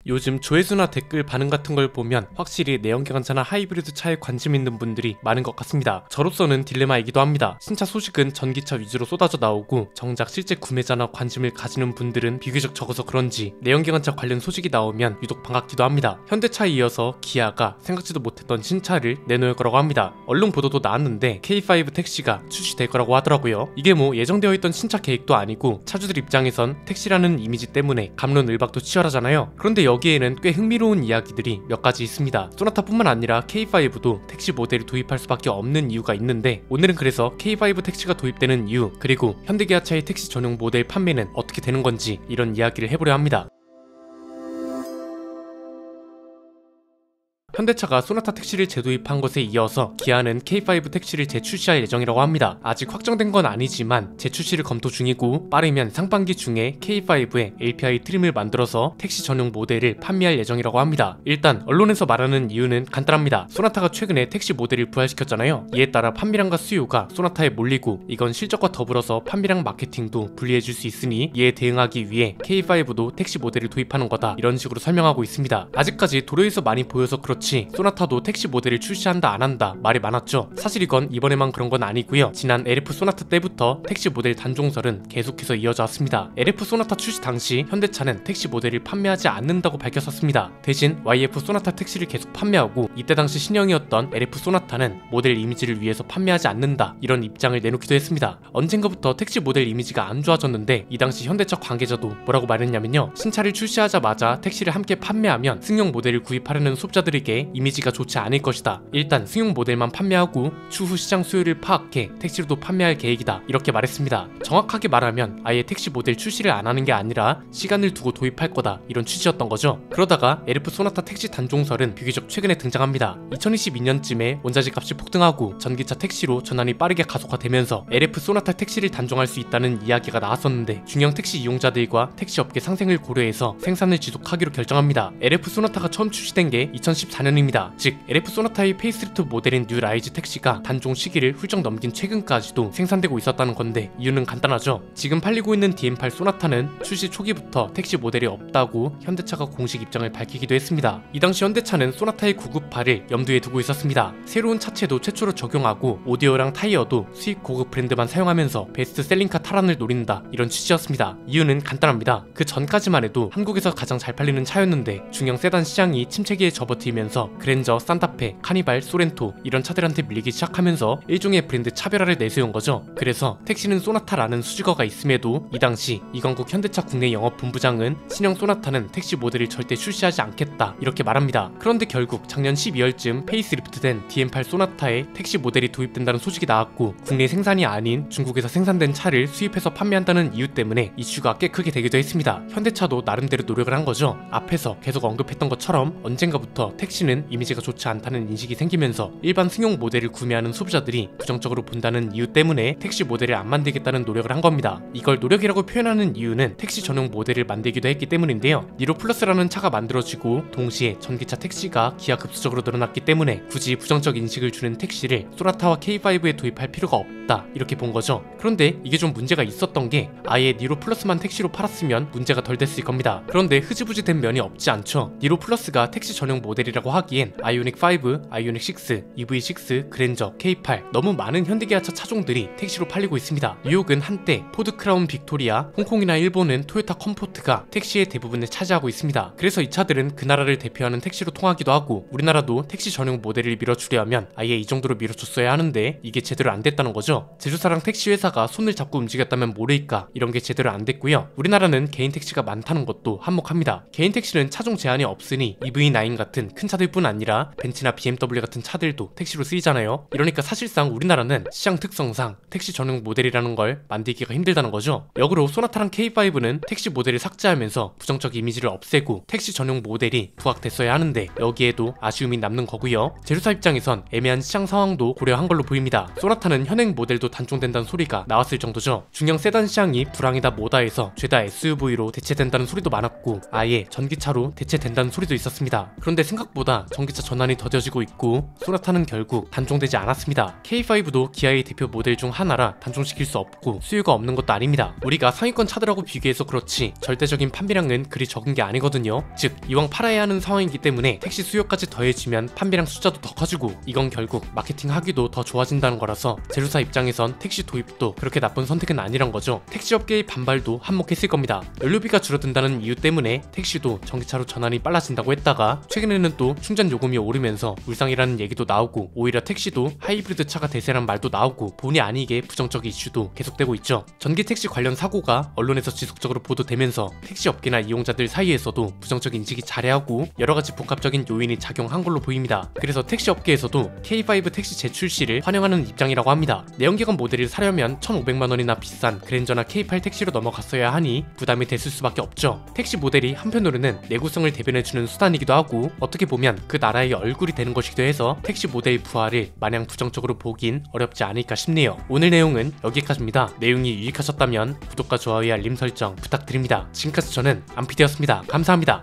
요즘 조회수나 댓글 반응 같은 걸 보면 확실히 내연기관차나 하이브리드 차에 관심 있는 분들이 많은 것 같습니다. 저로서는 딜레마이기도 합니다. 신차 소식은 전기차 위주로 쏟아져 나오고 정작 실제 구매자나 관심을 가지는 분들은 비교적 적어서 그런지 내연기관차 관련 소식이 나오면 유독 반갑기도 합니다. 현대차에 이어서 기아가 생각지도 못했던 신차를 내놓을 거라고 합니다. 언론 보도도 나왔는데 K5 택시가 출시될 거라고 하더라고요. 이게 뭐 예정되어 있던 신차 계획도 아니고 차주들 입장에선 택시라는 이미지 때문에 갑론을박도 치열하잖아요. 그런데 여기에는 꽤 흥미로운 이야기들이 몇 가지 있습니다. 소나타뿐만 아니라 K5도 택시 모델을 도입할 수밖에 없는 이유가 있는데, 오늘은 그래서 K5 택시가 도입되는 이유, 그리고 현대기아차의 택시 전용 모델 판매는 어떻게 되는 건지 이런 이야기를 해보려 합니다. 현대차가 소나타 택시를 재도입한 것에 이어서 기아는 K5 택시를 재출시할 예정이라고 합니다. 아직 확정된 건 아니지만 재출시를 검토 중이고, 빠르면 상반기 중에 K5에 LPI 트림을 만들어서 택시 전용 모델을 판매할 예정이라고 합니다. 일단 언론에서 말하는 이유는 간단합니다. 소나타가 최근에 택시 모델을 부활시켰잖아요. 이에 따라 판매량과 수요가 소나타에 몰리고, 이건 실적과 더불어서 판매량 마케팅도 불리해질 수 있으니 이에 대응하기 위해 K5도 택시 모델을 도입하는 거다, 이런 식으로 설명하고 있습니다. 아직까지 도로에서 많이 보여서 그렇지 소나타도 택시 모델을 출시한다 안 한다 말이 많았죠. 사실 이건 이번에만 그런 건 아니고요. 지난 LF 소나타 때부터 택시 모델 단종설은 계속해서 이어져 왔습니다. LF 소나타 출시 당시 현대차는 택시 모델을 판매하지 않는다고 밝혔었습니다. 대신 YF 소나타 택시를 계속 판매하고, 이때 당시 신형이었던 LF 소나타는 모델 이미지를 위해서 판매하지 않는다, 이런 입장을 내놓기도 했습니다. 언젠가부터 택시 모델 이미지가 안 좋아졌는데, 이 당시 현대차 관계자도 뭐라고 말했냐면요, 신차를 출시하자마자 택시를 함께 판매하면 승용 모델을 구입하려는 소비자들에게 이미지가 좋지 않을 것이다. 일단 승용 모델만 판매하고 추후 시장 수요를 파악해 택시로도 판매할 계획이다, 이렇게 말했습니다. 정확하게 말하면 아예 택시 모델 출시를 안 하는 게 아니라 시간을 두고 도입할 거다, 이런 취지였던 거죠. 그러다가 LF 소나타 택시 단종설은 비교적 최근에 등장합니다. 2022년쯤에 원자재 값이 폭등하고 전기차 택시로 전환이 빠르게 가속화되면서 LF 소나타 택시를 단종할 수 있다는 이야기가 나왔었는데, 중형 택시 이용자들과 택시업계 상생을 고려해서 생산을 지속하기로 결정합니다. LF 소나타가 처음 출시된 게 2014년입니다. 즉 LF 소나타의 페이스리프트 모델인 뉴 라이즈 택시가 단종 시기를 훌쩍 넘긴 최근까지도 생산되고 있었다는 건데, 이유는 간단하죠. 지금 팔리고 있는 DM8 소나타는 출시 초기부터 택시 모델이 없다고 현대차가 공식 입장을 밝히기도 했습니다. 이 당시 현대차는 소나타의 998을 염두에 두고 있었습니다. 새로운 차체도 최초로 적용하고 오디오랑 타이어도 수입 고급 브랜드만 사용하면서 베스트셀링카 탈환을 노린다, 이런 취지였습니다. 이유는 간단합니다. 그 전까지만 해도 한국에서 가장 잘 팔리는 차였는데, 중형 세단 시장이 침체기에 접어들면서 그랜저, 산타페, 카니발, 소렌토 이런 차들한테 밀리기 시작하면서 일종의 브랜드 차별화를 내세운 거죠. 그래서 택시는 소나타라는 수식어가 있음에도 이 당시 이건국 현대차 국내 영업본부장은 신형 소나타는 택시 모델을 절대 출시하지 않겠다, 이렇게 말합니다. 그런데 결국 작년 12월쯤 페이스리프트된 DM8 소나타에 택시 모델이 도입된다는 소식이 나왔고, 국내 생산이 아닌 중국에서 생산된 차를 수입해서 판매한다는 이유 때문에 이슈가 꽤 크게 되기도 했습니다. 현대차도 나름대로 노력을 한 거죠. 앞에서 계속 언급했던 것처럼 언젠가부터 택시는 이미지가 좋지 않다는 인식이 생기면서 일반 승용 모델을 구매하는 소비자들이 부정적으로 본다는 이유 때문에 택시 모델을 안 만들겠다는 노력을 한 겁니다. 이걸 노력이라고 표현하는 이유는 택시 전용 모델을 만들기도 했기 때문인데요. 니로 플러스라는 차가 만들어지고 동시에 전기차 택시가 기하급수적으로 늘어났기 때문에 굳이 부정적 인식을 주는 택시를 소나타와 K5에 도입할 필요가 없다, 이렇게 본 거죠. 그런데 이게 좀 문제가 있었던 게, 아예 니로 플러스만 택시로 팔았으면 문제가 덜 됐을 겁니다. 그런데 흐지부지 된 면이 없지 않죠. 니로 플러스가 택시 전용 모델이라고 하기엔 아이오닉 5, 아이오닉 6, EV6, 그랜저, K8 너무 많은 현대기아차 차종들이 택시로 팔리고 있습니다. 뉴욕은 한때 포드 크라운 빅토리아, 홍콩이나 일본은 토요타 컴포트가 택시의 대부분을 차지하고 있습니다. 그래서 이 차들은 그 나라를 대표하는 택시로 통하기도 하고, 우리나라도 택시 전용 모델을 밀어주려면 아예 이 정도로 밀어줬어야 하는데 이게 제대로 안 됐다는 거죠. 제조사랑 택시 회사가 손을 잡고 움직였다면 모를까, 이런 게 제대로 안 됐고요. 우리나라는 개인 택시가 많다는 것도 한몫합니다. 개인 택시는 차종 제한이 없으니 EV9 같은 큰 차들뿐 아니라 벤츠나 BMW 같은 차들도 택시로 쓰이잖아요. 이러니까 사실상 우리나라는 시장 특성상 택시 전용 모델이라는 걸 만들기가 힘들다는 거죠. 역으로 소나타랑 K5는 택시 모델을 삭제하면서 부정적 이미지를 없애고 택시 전용 모델이 부각됐어야 하는데, 여기에도 아쉬움이 남는 거고요. 제조사 입장에선 애매한 시장 상황도 고려한 걸로 보입니다. 소나타는 현행 모델도 단종된다는 소리가 나왔을 정도죠. 중형 세단 시장이 불황이다 뭐다해서 죄다 SUV로 대체된다는 소리도 많았고, 아예 전기차로 대체된다는 소리도 있었습니다. 그런데 생각보다 전보다 전기차 전환이 더뎌지고 있고 소나타는 결국 단종되지 않았습니다. K5도 기아의 대표 모델 중 하나라 단종시킬 수 없고 수요가 없는 것도 아닙니다. 우리가 상위권 차들하고 비교해서 그렇지 절대적인 판매량은 그리 적은 게 아니거든요. 즉 이왕 팔아야 하는 상황이기 때문에 택시 수요까지 더해지면 판매량 숫자도 더 커지고 이건 결국 마케팅 하기도 더 좋아진다는 거라서 제조사 입장에선 택시 도입도 그렇게 나쁜 선택은 아니란 거죠. 택시 업계의 반발도 한몫했을 겁니다. 연료비가 줄어든다는 이유 때문에 택시도 전기차로 전환이 빨라진다고 했다가 최근에는 또 충전 요금이 오르면서 울상이라는 얘기도 나오고 오히려 택시도 하이브리드 차가 대세란 말도 나오고 본의 아니게 부정적 이슈도 계속되고 있죠. 전기 택시 관련 사고가 언론에서 지속적으로 보도되면서 택시 업계나 이용자들 사이에서도 부정적 인식이 자래하고 여러가지 복합적인 요인이 작용한 걸로 보입니다. 그래서 택시 업계에서도 K5 택시 재출시를 환영하는 입장이라고 합니다. 내연기관 모델을 사려면 1,500만원이나 비싼 그랜저나 K8 택시로 넘어갔어야 하니 부담이 됐을 수밖에 없죠. 택시 모델이 한편으로는 내구성을 대변해주는 수단이기도 하고 어떻게 보면 그 나라의 얼굴이 되는 것이기도 해서 택시 모델 부활을 마냥 부정적으로 보긴 어렵지 않을까 싶네요. 오늘 내용은 여기까지입니다. 내용이 유익하셨다면 구독과 좋아요와 알림 설정 부탁드립니다. 지금까지 저는 안피디였습니다. 감사합니다.